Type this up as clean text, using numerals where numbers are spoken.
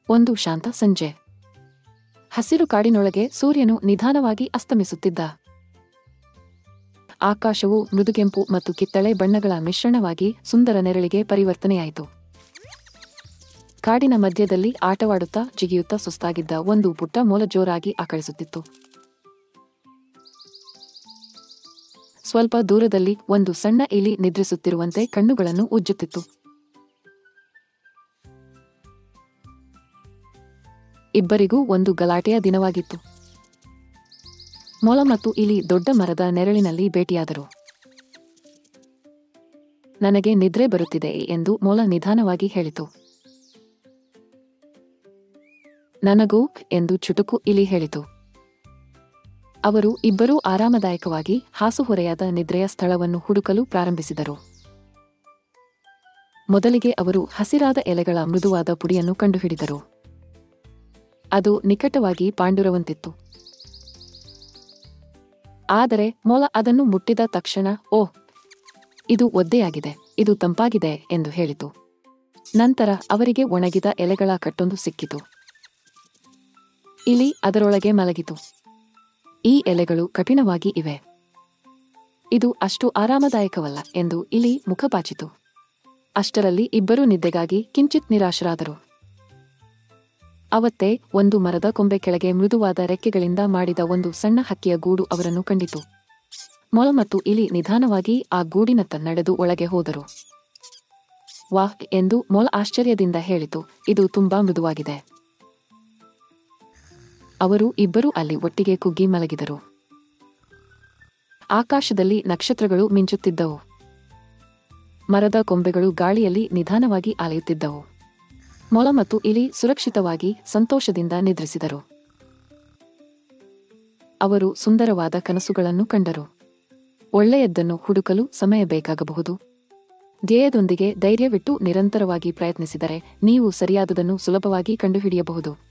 ಒಂದು ಶಾಂತ ಸಂಜೆ. ಹಸಿರು ಕಾಡಿನೊಳಗೆ ಸೂರ್ಯನು ನಿಧಾನವಾಗಿ ಅಸ್ತಮಿಸುತ್ತಿದ್ದ. ಆಕಾಶವು ಮೃದುಗೆಂಪು ಮತ್ತು ಕಿತ್ತಳೆ ಬಣ್ಣಗಳ ಮಿಶ್ರಣವಾಗಿ ಸುಂದರ ನೆರಳಿಗೆ ಪರಿವರ್ತನೆಯಾಯಿತು. ಕಾಡಿನ ಮಧ್ಯದಲ್ಲಿ ಆಟವಾಡುತ್ತಾ ಜಿಗಿಯುತ್ತಾ ಸುಸ್ತಾಗಿದ್ದ ಒಂದು ಪುಟ್ಟ ಮೊಲ ಜೋರಾಗಿ ಆಕಳಿಸುತ್ತಿತ್ತು. ಸ್ವಲ್ಪ ದೂರದಲ್ಲಿ ಒಂದು ಸಣ್ಣ ಇಲಿ ನಿದ್ರಿಸುತ್ತಿರುವಂತೆ ಕಣ್ಣುಗಳನ್ನು ಉಜ್ಜುತ್ತಿತ್ತು. ಇಬ್ಬರಿಗೂ ಒಂದು ಗಲಾಟೆಯ ದಿನವಾಗಿತ್ತು. ಮೊಲ ಮತ್ತು ಇಲಿ ದೊಡ್ಡ ಮರದ ನೆರಳಿನಲ್ಲಿ ಭೇಟಿಯಾದರು. ನನಗೆ ನಿದ್ರೆ ಬರುತ್ತಿದೆ ಎಂದು ಮೊಲ ನಿಧಾನವಾಗಿ ಹೇಳಿತು. ನನಗೂ ಎಂದು ಚುಟುಕು ಇಲಿ ಹೇಳಿತು. ಅವರು ಇಬ್ಬರೂ ಆರಾಮದಾಯಕವಾಗಿ ಹಾಸುಹೊರೆಯಾದ ನಿದ್ರೆಯ ಸ್ಥಳವನ್ನು ಹುಡುಕಲು ಪ್ರಾರಂಭಿಸಿದರು. ಮೊದಲಿಗೆ ಅವರು ಹಸಿರಾದ ಎಲೆಗಳ ಮೃದುವಾದ ಪುಡಿಯನ್ನು ಕಂಡುಹಿಡಿದರು. ಅದು ನಿಕಟವಾಗಿ ಪಾಂಡುರವಂತಿತ್ತು. ಆದರೆ ಮೊಲ ಅದನ್ನು ಮುಟ್ಟಿದ ತಕ್ಷಣ, ಓಹ್, ಇದು ಒದ್ದೆಯಾಗಿದೆ, ಇದು ತಂಪಾಗಿದೆ ಎಂದು ಹೇಳಿತು. ನಂತರ ಅವರಿಗೆ ಒಣಗಿದ ಎಲೆಗಳ ಕಟ್ಟೊಂದು ಸಿಕ್ಕಿತು. ಇಲಿ ಅದರೊಳಗೆ ಮಲಗಿತು. ಈ ಎಲೆಗಳು ಕಠಿಣವಾಗಿ ಇವೆ, ಇದು ಅಷ್ಟು ಆರಾಮದಾಯಕವಲ್ಲ ಎಂದು ಇಲಿ ಮುಖಪಾಚಿತು. ಅಷ್ಟರಲ್ಲಿ ಇಬ್ಬರೂ ನಿದ್ದೆಗಾಗಿ ಕಿಂಚಿತ್ ನಿರಾಶರಾದರು. ಅವತ್ತೇ ಒಂದು ಮರದ ಕೊಂಬೆ ಕೆಳಗೆ ಮೃದುವಾದ ರೆಕ್ಕೆಗಳಿಂದ ಮಾಡಿದ ಒಂದು ಸಣ್ಣ ಹಕ್ಕಿಯ ಗೂಡು ಅವರನ್ನು ಕಂಡಿತು. ಮೊಲ ಮತ್ತು ಇಲಿ ನಿಧಾನವಾಗಿ ಆ ಗೂಡಿನತ್ತ ನಡೆದು ಒಳಗೆ ಹೋದರು. ವಾಹ್ ಎಂದು ಮೊಲ ಆಶ್ಚರ್ಯದಿಂದ ಹೇಳಿತು, ಇದು ತುಂಬಾ ಮೃದುವಾಗಿದೆ. ಅವರು ಇಬ್ಬರೂ ಅಲ್ಲಿ ಒಟ್ಟಿಗೆ ಕುಗ್ಗಿ ಮಲಗಿದರು. ಆಕಾಶದಲ್ಲಿ ನಕ್ಷತ್ರಗಳು ಮಿಂಚುತ್ತಿದ್ದವು. ಮರದ ಕೊಂಬೆಗಳು ಗಾಳಿಯಲ್ಲಿ ನಿಧಾನವಾಗಿ ಅಲೆಯುತ್ತಿದ್ದವು. ಮೊಲ ಮತ್ತು ಇಲಿ ಸುರಕ್ಷಿತವಾಗಿ ಸಂತೋಷದಿಂದ ನಿದ್ರಿಸಿದರು. ಅವರು ಸುಂದರವಾದ ಕನಸುಗಳನ್ನು ಕಂಡರು. ಒಳ್ಳೆಯದನ್ನು ಹುಡುಕಲು ಸಮಯ ಬೇಕಾಗಬಹುದು. ಧ್ಯೇಯದೊಂದಿಗೆ ಧೈರ್ಯವಿಟ್ಟು ನಿರಂತರವಾಗಿ ಪ್ರಯತ್ನಿಸಿದರೆ ನೀವು ಸರಿಯಾದುದನ್ನು ಸುಲಭವಾಗಿ ಕಂಡುಹಿಡಿಯಬಹುದು.